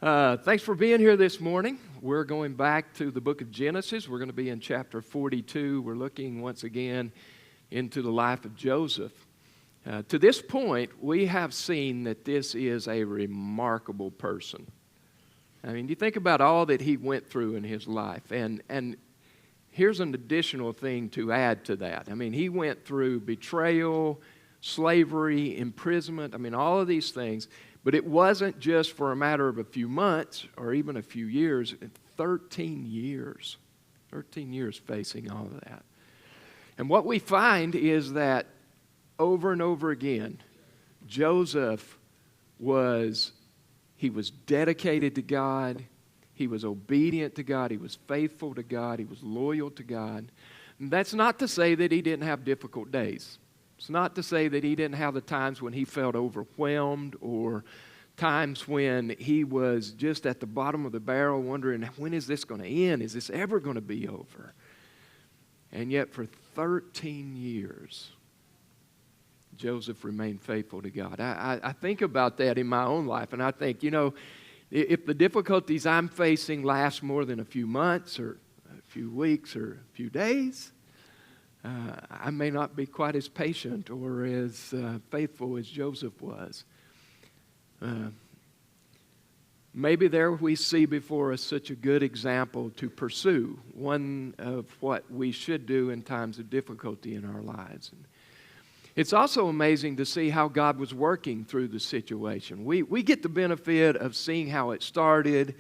Thanks for being here this morning. We're going back to the book of Genesis. We're going to be in chapter 42. We're looking once again into the life of Joseph. To this point, we have seen that this is a remarkable person. I mean, you think about all that he went through in his life, and here's an additional thing to add to that. I mean, he went through betrayal, slavery, imprisonment, all of these things. But it wasn't just for a matter of a few months or even a few years. 13 years. 13 years facing all of that. And what we find is that over and over again, Joseph was dedicated to God. He was obedient to God. He was faithful to God. He was loyal to God. And that's not to say that he didn't have difficult days. It's not to say that he didn't have the times when he felt overwhelmed or times when he was just at the bottom of the barrel wondering, when is this going to end? Is this ever going to be over? And yet for 13 years, Joseph remained faithful to God. I think about that in my own life, and I think, if the difficulties I'm facing last more than a few months or a few weeks or a few days, I may not be quite as patient or as faithful as Joseph was. Maybe there we see before us such a good example to pursue, one of what we should do in times of difficulty in our lives. And it's also amazing to see how God was working through the situation. We get the benefit of seeing how it started,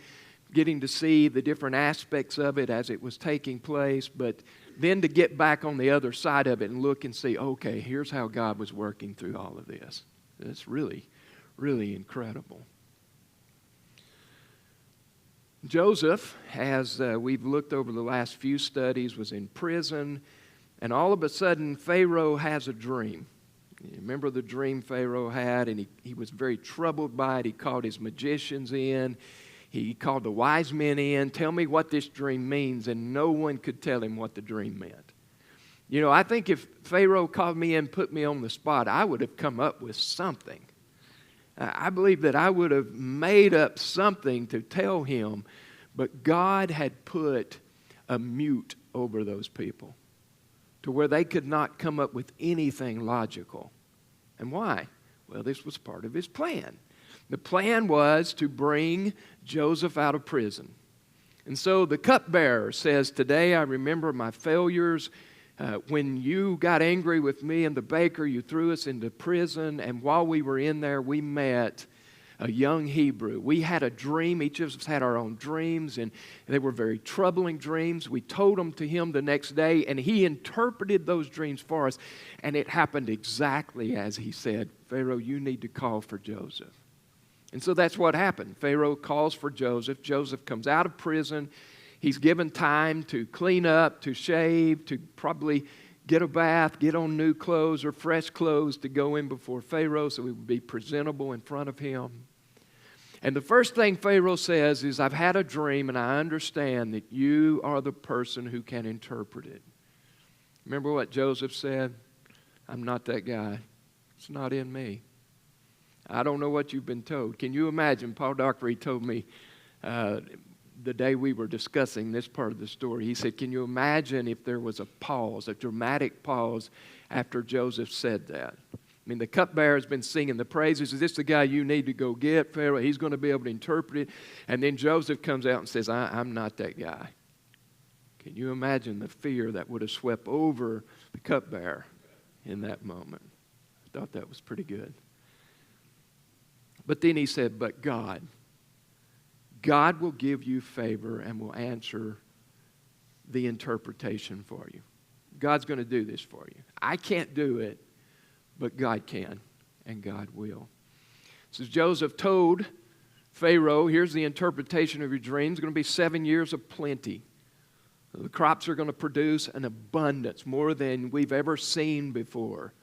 getting to see the different aspects of it as it was taking place, but then to get back on the other side of it and look and see, okay, here's how God was working through all of this. It's really, really incredible. Joseph, as we've looked over the last few studies, was in prison, and all of a sudden Pharaoh has a dream. You remember the dream Pharaoh had, and he was very troubled by it. He called his magicians in. He called the wise men in, tell me what this dream means, and no one could tell him what the dream meant. I think if Pharaoh called me in, put me on the spot, I would have come up with something. I believe that I would have made up something to tell him, but God had put a mute over those people to where they could not come up with anything logical. And why? Well, this was part of his plan. The plan was to bring Joseph out of prison. And so the cupbearer says, today I remember my failures. When you got angry with me and the baker, you threw us into prison. And while we were in there, we met a young Hebrew. We had a dream. Each of us had our own dreams, and they were very troubling dreams. We told them to him the next day, and he interpreted those dreams for us. And it happened exactly as he said. Pharaoh, you need to call for Joseph. And so that's what happened. Pharaoh calls for Joseph. Joseph comes out of prison. He's given time to clean up, to shave, to probably get a bath, get on new clothes or fresh clothes to go in before Pharaoh so he would be presentable in front of him. And the first thing Pharaoh says is, I've had a dream and I understand that you are the person who can interpret it. Remember what Joseph said? I'm not that guy. It's not in me. I don't know what you've been told. Can you imagine? Paul Dockery told me the day we were discussing this part of the story, he said, can you imagine if there was a pause, a dramatic pause after Joseph said that? The cupbearer has been singing the praises. Is this the guy you need to go get, Pharaoh? He's going to be able to interpret it. And then Joseph comes out and says, I'm not that guy. Can you imagine the fear that would have swept over the cupbearer in that moment? I thought that was pretty good. But then he said, but God will give you favor and will answer the interpretation for you. God's going to do this for you. I can't do it, but God can, and God will. So Joseph told Pharaoh, here's the interpretation of your dreams. It's going to be 7 years of plenty. The crops are going to produce an abundance, more than we've ever seen before.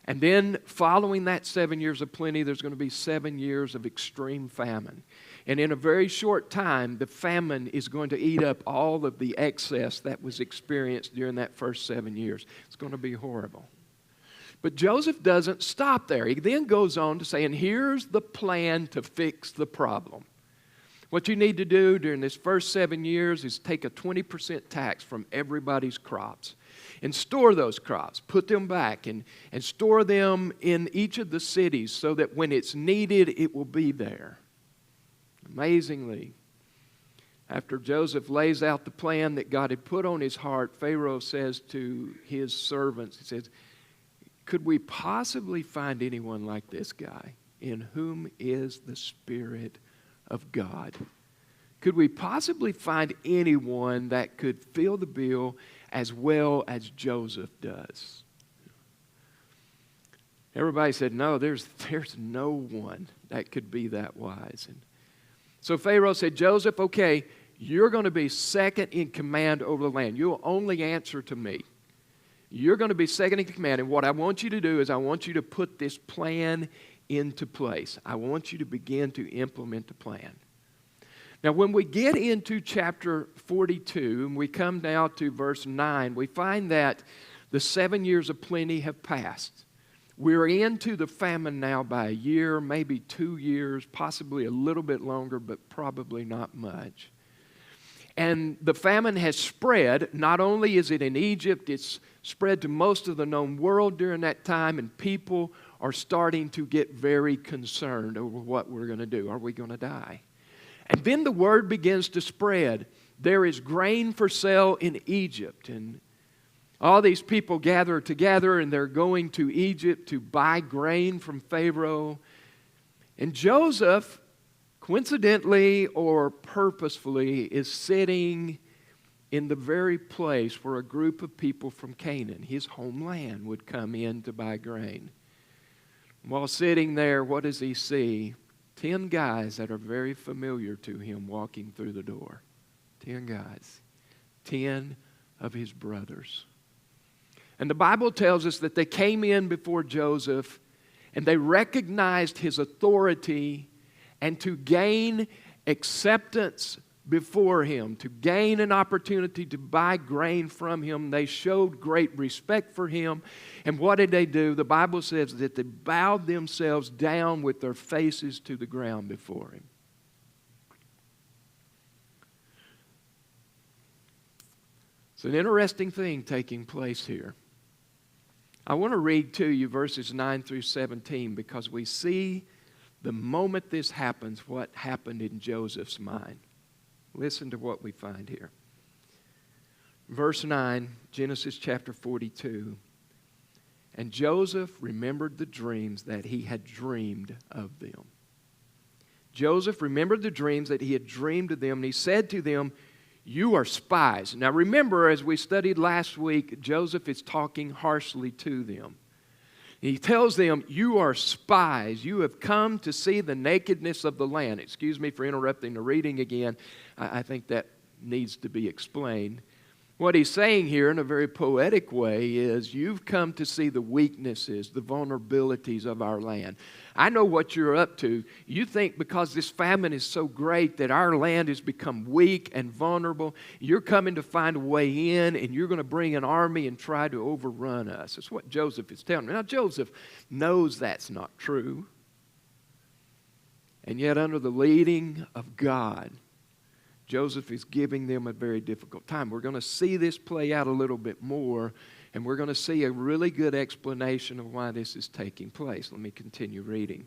And then following that 7 years of plenty, there's going to be 7 years of extreme famine. And in a very short time, the famine is going to eat up all of the excess that was experienced during that first 7 years. It's going to be horrible. But Joseph doesn't stop there. He then goes on to say, and here's the plan to fix the problem. What you need to do during this first 7 years is take a 20% tax from everybody's crops and store those crops. Put them back and store them in each of the cities so that when it's needed, it will be there. Amazingly, after Joseph lays out the plan that God had put on his heart, Pharaoh says to his servants, he says, could we possibly find anyone like this guy in whom is the Spirit of God? Could we possibly find anyone that could fill the bill as well as Joseph does? Everybody said, no, there's no one that could be that wise. And so Pharaoh said, Joseph, okay, you're going to be second in command over the land. You'll only answer to me. You're going to be second in command. And what I want you to do is I want you to put this plan into place. I want you to begin to implement the plan. Now, when we get into chapter 42, and we come now to verse 9, we find that the 7 years of plenty have passed. We're into the famine now by a year, maybe 2 years, possibly a little bit longer, but probably not much. And the famine has spread. Not only is it in Egypt, it's spread to most of the known world during that time, and people are starting to get very concerned over what we're going to do. Are we going to die? And then the word begins to spread. There is grain for sale in Egypt, and all these people gather together, and they're going to Egypt to buy grain from Pharaoh. And Joseph, coincidentally or purposefully, is sitting in the very place where a group of people from Canaan, his homeland, would come in to buy grain. While sitting there, what does he see? 10 guys that are very familiar to him walking through the door. 10 guys. 10 of his brothers. And the Bible tells us that they came in before Joseph and they recognized his authority, and to gain acceptance before him, to gain an opportunity to buy grain from him, they showed great respect for him. And what did they do? The Bible says that they bowed themselves down with their faces to the ground before him. It's an interesting thing taking place here. I want to read to you verses 9 through 17 because we see the moment this happens, what happened in Joseph's mind. Listen to what we find here. Verse 9, Genesis chapter 42. And Joseph remembered the dreams that he had dreamed of them. Joseph remembered the dreams that he had dreamed of them, and he said to them, you are spies. Now remember, as we studied last week, Joseph is talking harshly to them. He tells them, you are spies. You have come to see the nakedness of the land. Excuse me for interrupting the reading again. I think that needs to be explained. What he's saying here in a very poetic way is you've come to see the weaknesses, the vulnerabilities of our land. I know what you're up to. You think because this famine is so great that our land has become weak and vulnerable, you're coming to find a way in and you're going to bring an army and try to overrun us. That's what Joseph is telling me. Now, Joseph knows that's not true. And yet, under the leading of God, Joseph is giving them a very difficult time. We're going to see this play out a little bit more, and we're going to see a really good explanation of why this is taking place. Let me continue reading.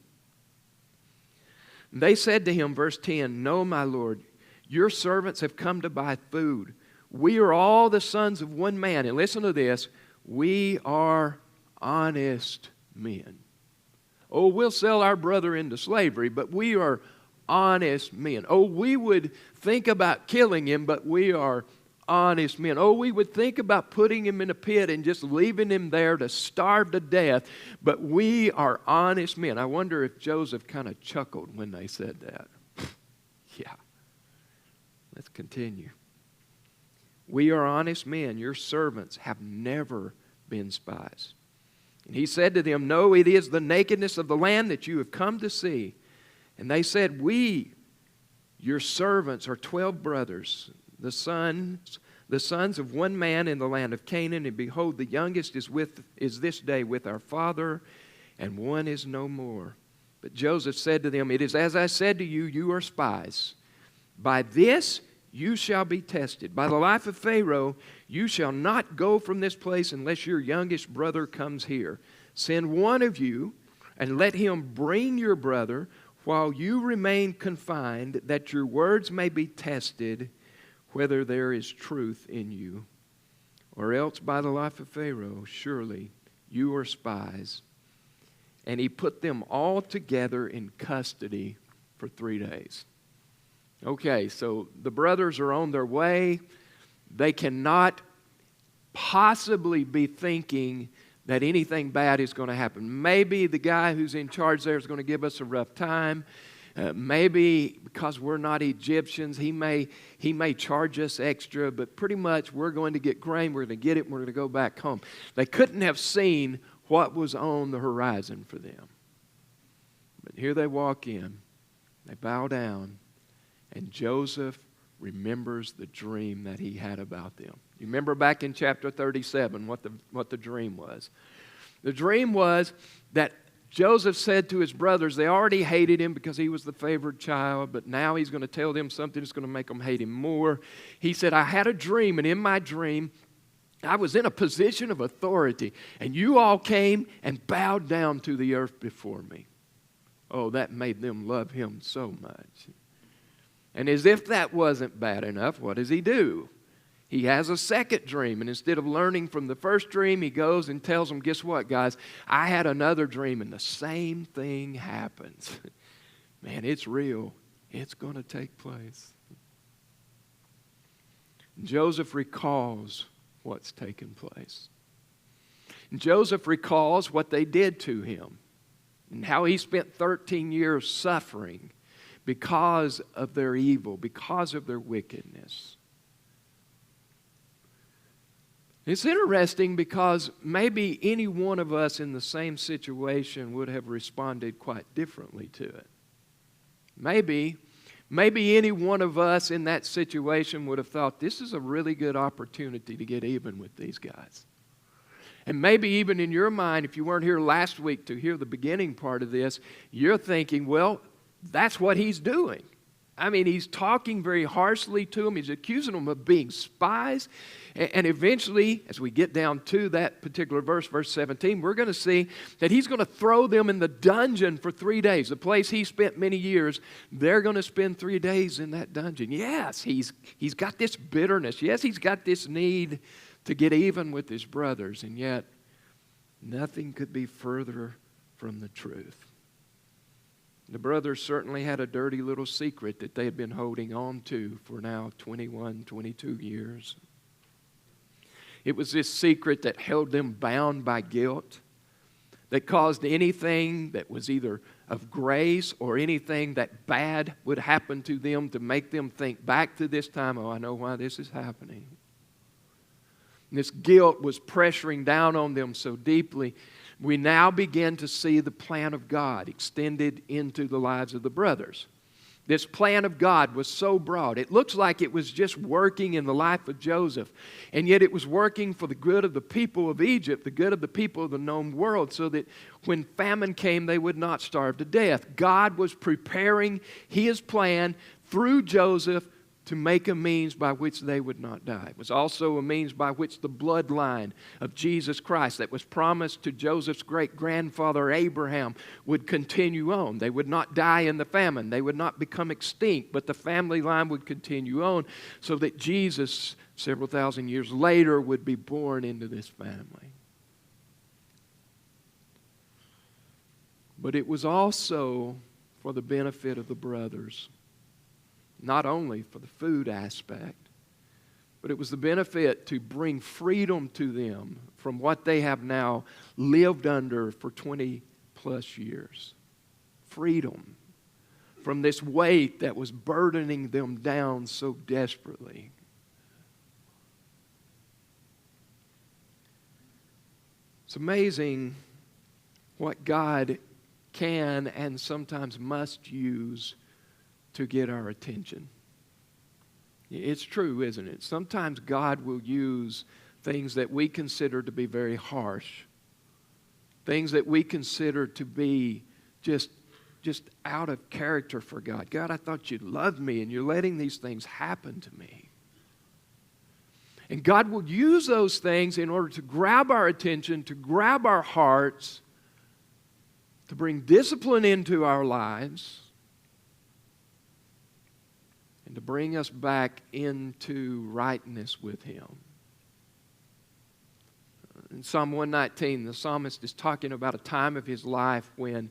They said to him, verse 10, no, my Lord, your servants have come to buy food. We are all the sons of one man. And listen to this, we are honest men. Oh, we'll sell our brother into slavery, but we are honest men. Oh, we would think about killing him, but we are honest men. Oh, we would think about putting him in a pit and just leaving him there to starve to death, but we are honest men. I wonder if Joseph kind of chuckled when they said that. Yeah. Let's continue. We are honest men. Your servants have never been spies. And he said to them, no, it is the nakedness of the land that you have come to see. And they said, we, your servants, are 12 brothers, the sons of one man in the land of Canaan. And behold, the youngest is this day with our father, and one is no more. But Joseph said to them, it is as I said to you, you are spies. By this you shall be tested. By the life of Pharaoh, you shall not go from this place unless your youngest brother comes here. Send one of you, and let him bring your brother while you remain confined, that your words may be tested, whether there is truth in you. Or else by the life of Pharaoh, surely you are spies. And he put them all together in custody for 3 days. Okay, so the brothers are on their way. They cannot possibly be thinking that anything bad is going to happen. Maybe the guy who's in charge there is going to give us a rough time. Maybe because we're not Egyptians, he may charge us extra, but pretty much we're going to get grain, we're going to get it, and we're going to go back home. They couldn't have seen what was on the horizon for them. But here they walk in, they bow down, and Joseph remembers the dream that he had about them. You remember back in chapter 37 what the dream was. The dream was that Joseph said to his brothers, they already hated him because he was the favored child, but now he's going to tell them something that's going to make them hate him more. He said, I had a dream, and in my dream, I was in a position of authority, and you all came and bowed down to the earth before me. Oh, that made them love him so much. And as if that wasn't bad enough, what does he do? He has a second dream, and instead of learning from the first dream, he goes and tells them, guess what, guys? I had another dream, and the same thing happens. Man, it's real. It's going to take place. Joseph recalls what's taken place. And Joseph recalls what they did to him and how he spent 13 years suffering because of their evil, because of their wickedness. It's interesting because maybe any one of us in the same situation would have responded quite differently to it. Maybe any one of us in that situation would have thought, this is a really good opportunity to get even with these guys. And maybe even in your mind, if you weren't here last week to hear the beginning part of this, you're thinking, well, that's what he's doing. I mean, he's talking very harshly to them. He's accusing them of being spies. And eventually, as we get down to that particular verse, verse 17, we're going to see that he's going to throw them in the dungeon for 3 days. The place he spent many years, they're going to spend 3 days in that dungeon. Yes, he's got this bitterness. Yes, he's got this need to get even with his brothers. And yet, nothing could be further from the truth. The brothers certainly had a dirty little secret that they had been holding on to for now 21, 22 years. It was this secret that held them bound by guilt, that caused anything that was either of grace or anything that bad would happen to them to make them think back to this time, oh, I know why this is happening. And this guilt was pressuring down on them so deeply. We now begin to see the plan of God extended into the lives of the brothers. This plan of God was so broad. It looks like it was just working in the life of Joseph, and yet it was working for the good of the people of Egypt, the good of the people of the known world, so that when famine came, they would not starve to death. God was preparing His plan through Joseph to make a means by which they would not die. It was also a means by which the bloodline of Jesus Christ that was promised to Joseph's great-grandfather Abraham would continue on. They would not die in the famine. They would not become extinct, but the family line would continue on so that Jesus, several thousand years later, would be born into this family. But it was also for the benefit of the brothers. Not only for the food aspect, but it was the benefit to bring freedom to them from what they have now lived under for 20 plus years. Freedom from this weight that was burdening them down so desperately. It's amazing what God can and sometimes must use to get our attention. It's true, isn't it? Sometimes God will use things that we consider to be very harsh, things that we consider to be just just out of character for God. God, I thought you loved me, and you're letting these things happen to me. And God will use those things in order to grab our attention, to grab our hearts, to bring discipline into our lives, and to bring us back into rightness with Him. In Psalm 119, the psalmist is talking about a time of his life when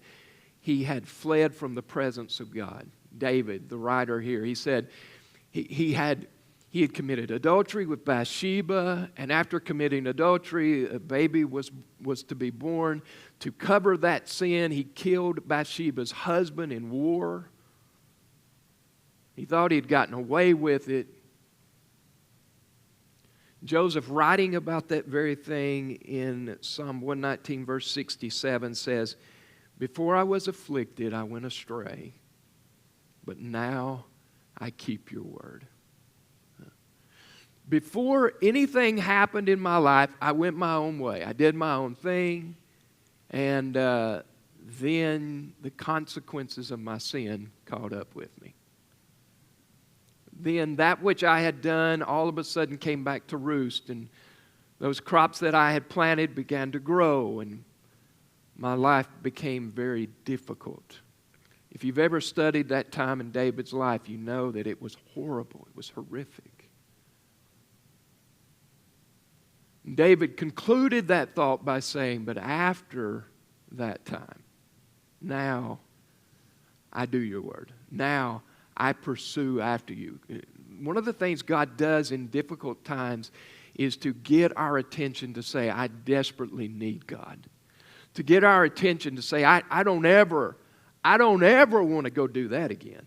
he had fled from the presence of God. David, the writer here, he said he had committed adultery with Bathsheba, and after committing adultery, a baby was to be born. To cover that sin, he killed Bathsheba's husband in war. He thought he'd gotten away with it. Joseph, writing about that very thing in Psalm 119, verse 67, says, "Before I was afflicted, I went astray, but now I keep your word." Before anything happened in my life, I went my own way. I did my own thing, and then the consequences of my sin caught up with me. Then that which I had done all of a sudden came back to roost, and those crops that I had planted began to grow, and my life became very difficult. If you've ever studied that time in David's life, you know that it was horrible. It was horrific. David concluded that thought by saying, "But after that time, now I do your word. Now I pursue after you." One of the things God does in difficult times is to get our attention to say, "I desperately need God." To get our attention to say, I don't ever want to go do that again.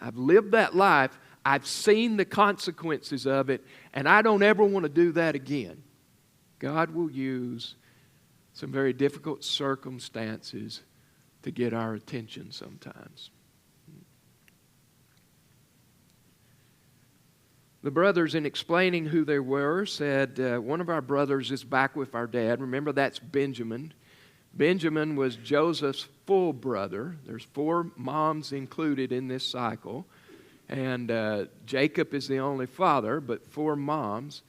I've lived that life. I've seen the consequences of it, and I don't ever want to do that again. God will use some very difficult circumstances to get our attention sometimes. The brothers, in explaining who they were, said, one of our brothers is back with our dad. Remember, that's Benjamin. Benjamin was Joseph's full brother. There's 4 moms included in this cycle. And Jacob is the only father, but 4 moms.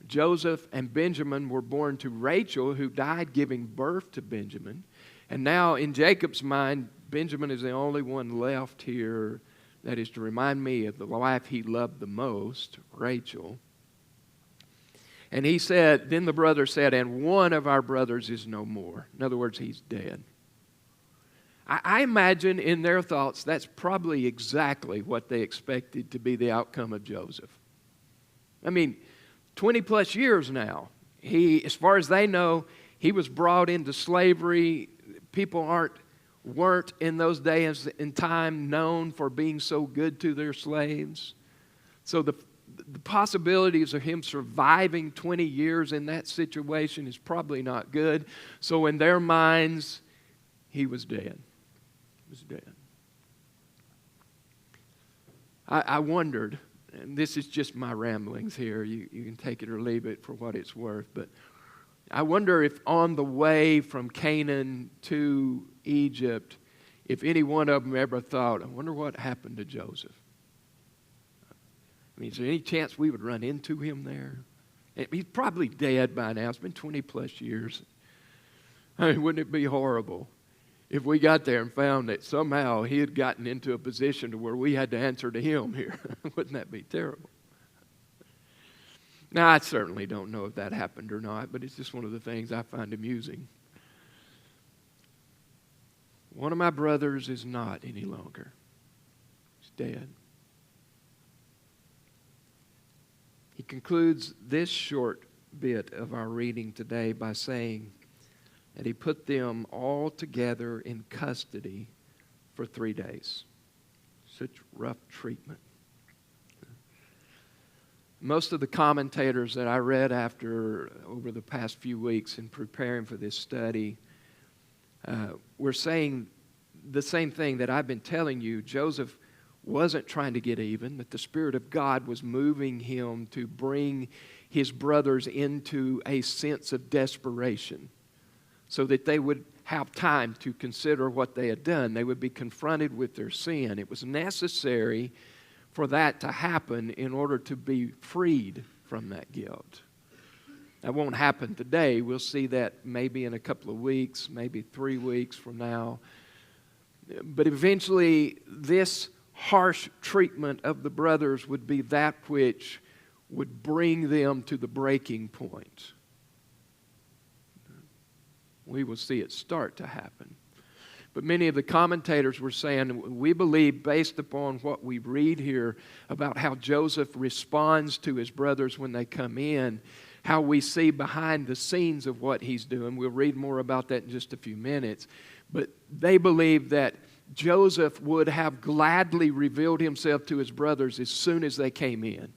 Joseph and Benjamin were born to Rachel, who died giving birth to Benjamin. And now, in Jacob's mind, Benjamin is the only one left here that is to remind me of the wife he loved the most, Rachel. And he said, then the brother said, "And one of our brothers is no more." In other words, he's dead. I imagine in their thoughts that's probably exactly what they expected to be the outcome of Joseph. I mean, 20 plus years now. As far as they know, he was brought into slavery. People weren't in those days in time known for being so good to their slaves. So the possibilities of him surviving 20 years in that situation is probably not good. So in their minds, he was dead. He was dead. I wondered, and this is just my ramblings here, you can take it or leave it for what it's worth, but I wonder if on the way from Canaan to Egypt, if any one of them ever thought, "I wonder what happened to Joseph." I mean, is there any chance we would run into him there? He's probably dead by now. It's been 20 plus years. I mean, wouldn't it be horrible if we got there and found that somehow he had gotten into a position to where we had to answer to him here? Wouldn't that be terrible? Now, I certainly don't know if that happened or not, but it's just one of the things I find amusing. One of my brothers is not any longer. He's dead. He concludes this short bit of our reading today by saying that he put them all together in custody for 3 days. Such rough treatment. Most of the commentators that I read over the past few weeks in preparing for this study were saying the same thing that I've been telling you. Joseph wasn't trying to get even, that the Spirit of God was moving him to bring his brothers into a sense of desperation so that they would have time to consider what they had done. They would be confronted with their sin. It was necessary for that to happen in order to be freed from that guilt. That won't happen today. We'll see that maybe in a couple of weeks, maybe 3 weeks from now. But eventually, this harsh treatment of the brothers would be that which would bring them to the breaking point. We will see it start to happen. But many of the commentators were saying, we believe, based upon what we read here about how Joseph responds to his brothers when they come in, how we see behind the scenes of what he's doing. We'll read more about that in just a few minutes. But they believe that Joseph would have gladly revealed himself to his brothers as soon as they came in.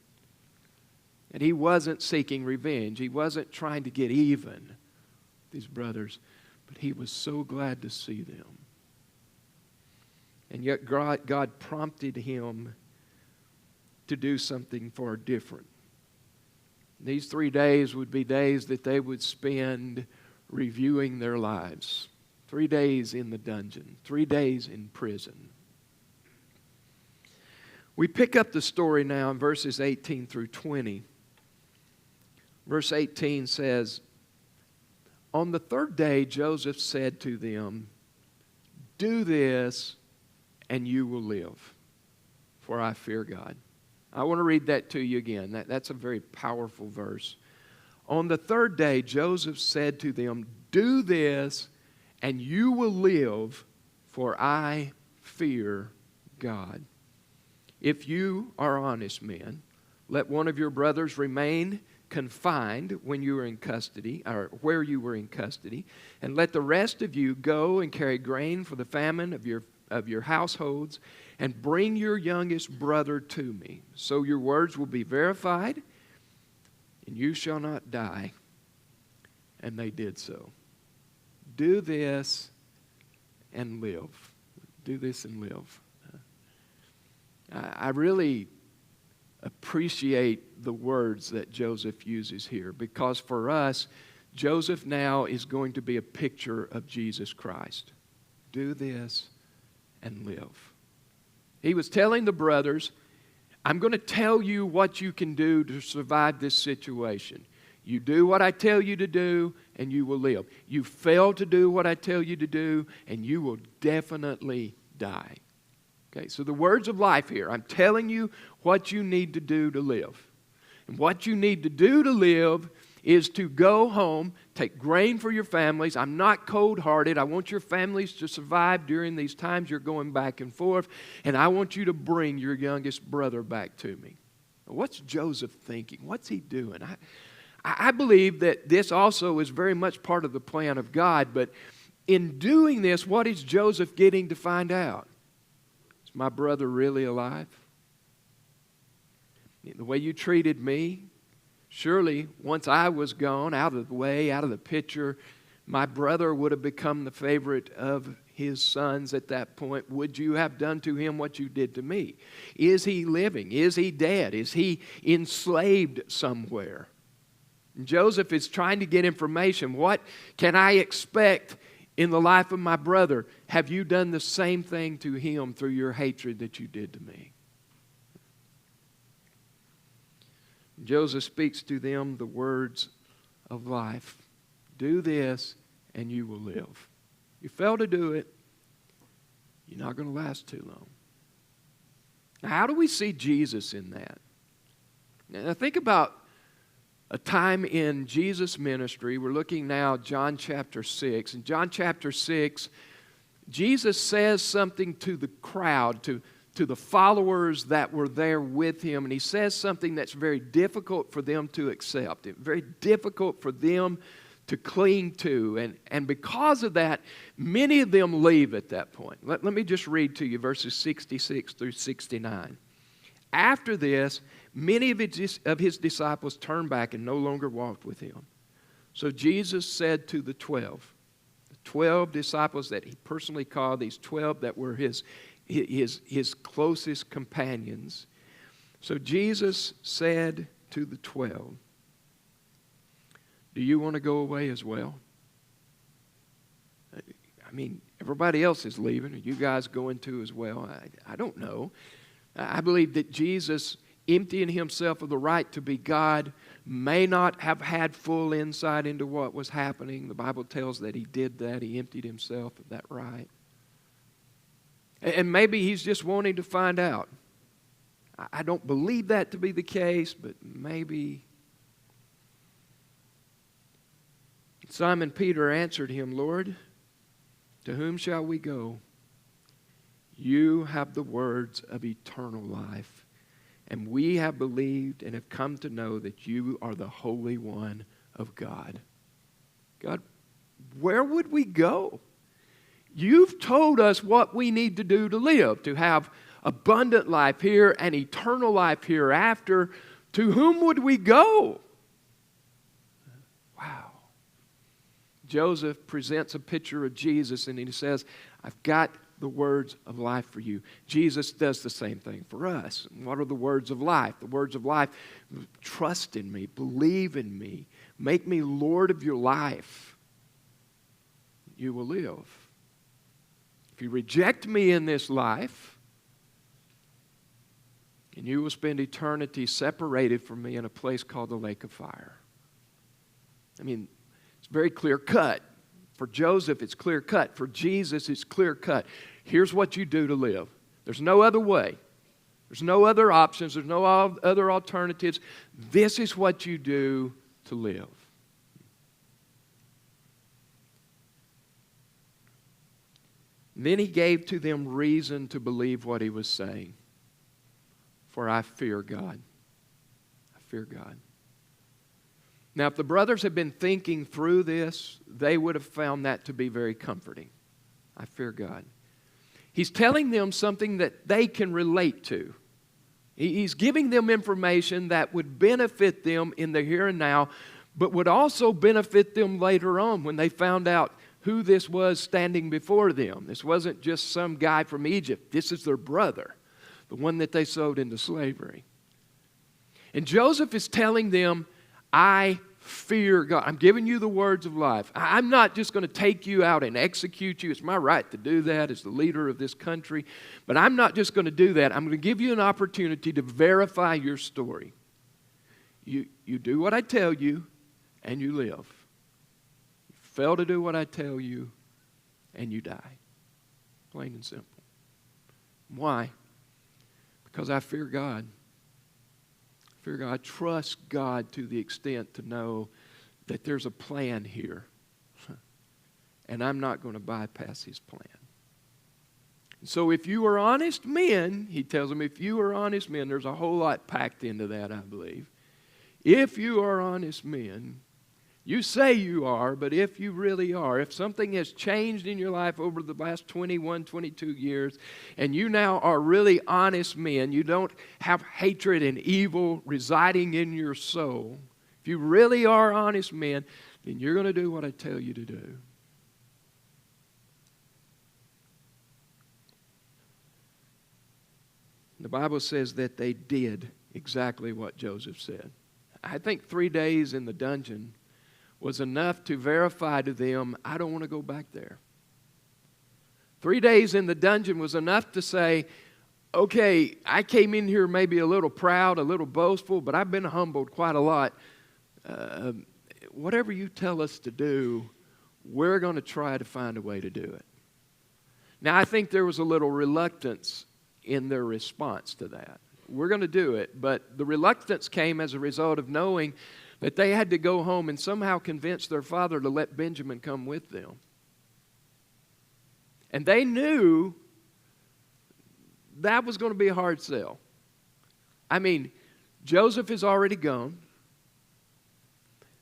And he wasn't seeking revenge. He wasn't trying to get even with his brothers. But he was so glad to see them. And yet God prompted him to do something far different. These 3 days would be days that they would spend reviewing their lives. 3 days in the dungeon, 3 days in prison. We pick up the story now in verses 18 through 20. Verse 18 says, "On the third day Joseph said to them, 'Do this, and you will live, for I fear God.'" I want to read that to you again. That's a very powerful verse. "On the third day Joseph said to them, 'Do this, and you will live, for I fear God. If you are honest men, let one of your brothers remain confined when you were in custody, or where you were in custody, and let the rest of you go and carry grain for the famine of your households, and bring your youngest brother to me. So your words will be verified, and you shall not die.' And they did so." Do this and live. Do this and live. I really appreciate the words that Joseph uses here, because for us, Joseph now is going to be a picture of Jesus Christ. Do this and live. He was telling the brothers, I'm going to tell you what you can do to survive this situation. You do what I tell you to do, and you will live. You fail to do what I tell you to do, and you will definitely die. Okay, so the words of life here. I'm telling you what you need to do to live. And what you need to do to live is to go home, take grain for your families. I'm not cold-hearted. I want your families to survive during these times you're going back and forth, and I want you to bring your youngest brother back to me. What's Joseph thinking? What's he doing? I believe that this also is very much part of the plan of God, but in doing this, what is Joseph getting to find out? Is my brother really alive? The way you treated me, surely once I was gone, out of the way, out of the picture, my brother would have become the favorite of his sons at that point. Would you have done to him what you did to me? Is he living? Is he dead? Is he enslaved somewhere? Joseph is trying to get information. What can I expect in the life of my brother? Have you done the same thing to him through your hatred that you did to me? Joseph speaks to them the words of life. Do this and you will live. You fail to do it, you're not going to last too long. Now, how do we see Jesus in that? Now, think about a time in Jesus' ministry. We're looking now at John chapter 6. In John chapter 6, Jesus says something to the crowd, to the followers that were there with him, and he says something that's very difficult for them to accept, very difficult for them to cling to. And because of that, many of them leave at that point. Let me just read to you verses 66 through 69. After this, many of his disciples turned back and no longer walked with him. So Jesus said to the 12 disciples that he personally called, these 12 that were his closest companions. So Jesus said to the 12, "Do you want to go away as well?" I mean, everybody else is leaving. Are you guys going to as well? I don't know. I believe that Jesus, emptying himself of the right to be God, may not have had full insight into what was happening. The Bible tells that he did that. He emptied himself of that right. And maybe he's just wanting to find out. I don't believe that to be the case, but maybe. Simon Peter answered him, Lord, to whom shall we go? You have the words of eternal life, and we have believed and have come to know that you are the Holy One of God. God, where would we go? You've told us what we need to do to live, to have abundant life here and eternal life hereafter. To whom would we go? Wow. Joseph presents a picture of Jesus and he says, I've got the words of life for you. Jesus does the same thing for us. What are the words of life? The words of life, trust in me, believe in me, make me Lord of your life. You will live. If you reject me in this life, and you will spend eternity separated from me in a place called the lake of fire. I mean, it's very clear cut. For Joseph, it's clear cut. For Jesus, it's clear cut. Here's what you do to live. There's no other way. There's no other options. There's no other alternatives. This is what you do to live. Then he gave to them reason to believe what he was saying. For I fear God. I fear God. Now, if the brothers had been thinking through this, they would have found that to be very comforting. I fear God. He's telling them something that they can relate to. He's giving them information that would benefit them in the here and now, but would also benefit them later on when they found out who this was standing before them. This wasn't just some guy from Egypt. This is their brother, the one that they sold into slavery. And Joseph is telling them, I fear God. I'm giving you the words of life. I'm not just going to take you out and execute you. It's my right to do that as the leader of this country. But I'm not just going to do that. I'm going to give you an opportunity to verify your story. You do what I tell you, and you live. You fail to do what I tell you, and you die. Plain and simple. Why? Because I fear God. Fear God. I trust God to the extent to know that there's a plan here. And I'm not going to bypass his plan. So if you are honest men, he tells them, if you are honest men, there's a whole lot packed into that, I believe. If you are honest men, you say you are, but if you really are, if something has changed in your life over the last 21, 22 years, and you now are really honest men, you don't have hatred and evil residing in your soul, if you really are honest men, then you're going to do what I tell you to do. The Bible says that they did exactly what Joseph said. I think 3 days in the dungeon was enough to verify to them, I don't want to go back there. 3 days in the dungeon was enough to say, okay, I came in here maybe a little proud, a little boastful, but I've been humbled quite a lot. Whatever you tell us to do, we're going to try to find a way to do it. Now, I think there was a little reluctance in their response to that. We're going to do it, but the reluctance came as a result of knowing that they had to go home and somehow convince their father to let Benjamin come with them. And they knew that was going to be a hard sell. I mean, Joseph is already gone.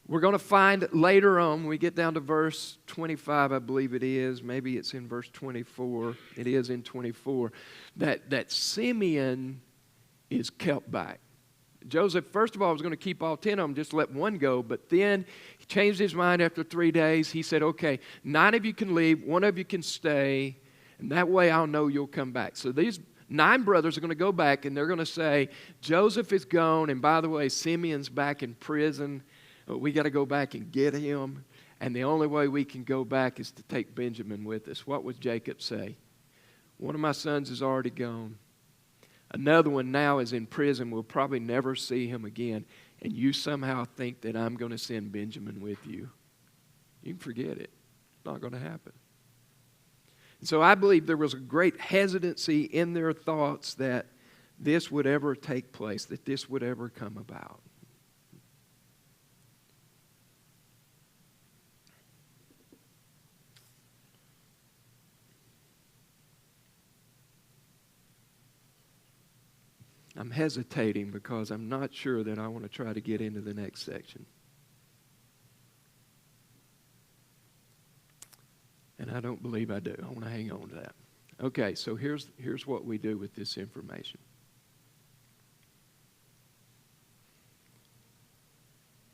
We're going to find later on, when we get down to verse 25, I believe it is, maybe it's in verse 24, it is in 24, that Simeon is kept back. Joseph, first of all, was going to keep all 10 of them, just let one go, but then he changed his mind after 3 days. He said, okay, 9 of you can leave, 1 of you can stay, and that way I'll know you'll come back. So these 9 brothers are going to go back, and they're going to say, Joseph is gone, and by the way, Simeon's back in prison. We got to go back and get him. And the only way we can go back is to take Benjamin with us. What would Jacob say? One of my sons is already gone. Another one now is in prison. We'll probably never see him again. And you somehow think that I'm going to send Benjamin with you. You can forget it. It's not going to happen. And so I believe there was a great hesitancy in their thoughts that this would ever take place, that this would ever come about. I'm hesitating because I'm not sure that I want to try to get into the next section. And I don't believe I do. I want to hang on to that. Okay, so here's what we do with this information.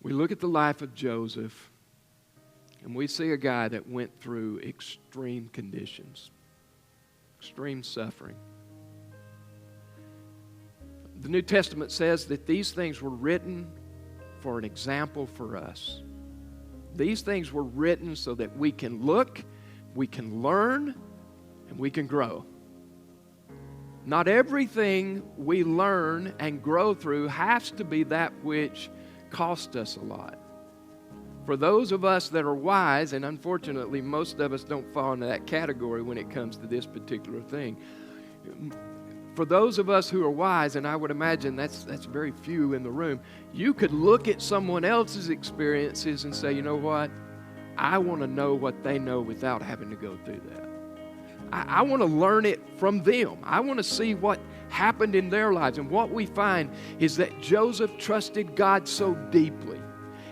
We look at the life of Joseph, and we see a guy that went through extreme conditions, extreme suffering. The New Testament says that these things were written for an example for us. These things were written so that we can look, we can learn, and we can grow. Not everything we learn and grow through has to be that which cost us a lot. For those of us that are wise, and unfortunately most of us don't fall into that category when it comes to this particular thing. For those of us who are wise, and I would imagine that's very few in the room, you could look at someone else's experiences and say, you know what? I want to know what they know without having to go through that. I want to learn it from them. I want to see what happened in their lives. And what we find is that Joseph trusted God so deeply.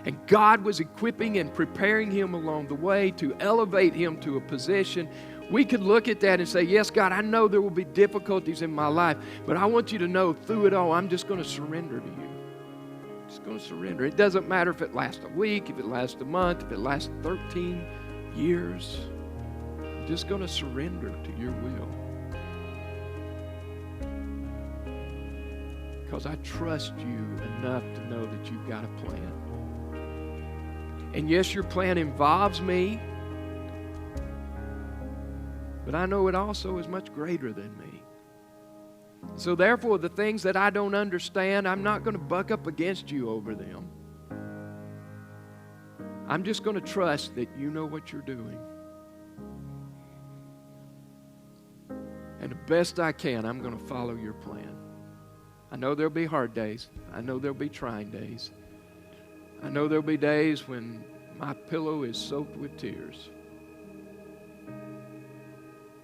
And God was equipping and preparing him along the way to elevate him to a position. We could look at that and say, yes, God, I know there will be difficulties in my life, but I want you to know through it all, I'm just going to surrender to you. I'm just going to surrender. It doesn't matter if it lasts a week, if it lasts a month, if it lasts 13 years. I'm just going to surrender to your will. Because I trust you enough to know that you've got a plan. And yes, your plan involves me, but I know it also is much greater than me. So therefore, the things that I don't understand, I'm not going to buck up against you over them. I'm just going to trust that you know what you're doing. And the best I can, I'm going to follow your plan. I know there'll be hard days. I know there'll be trying days. I know there'll be days when my pillow is soaked with tears.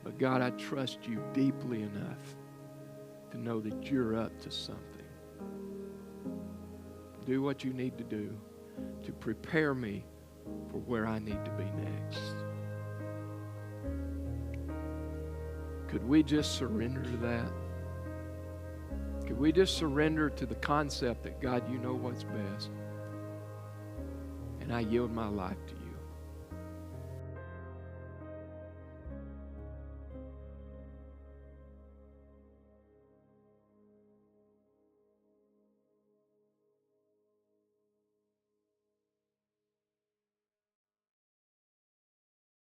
But God, I trust you deeply enough to know that you're up to something. Do what you need to do to prepare me for where I need to be next. Could we just surrender to that? Could we just surrender to the concept that, God, you know what's best? And I yield my life to you.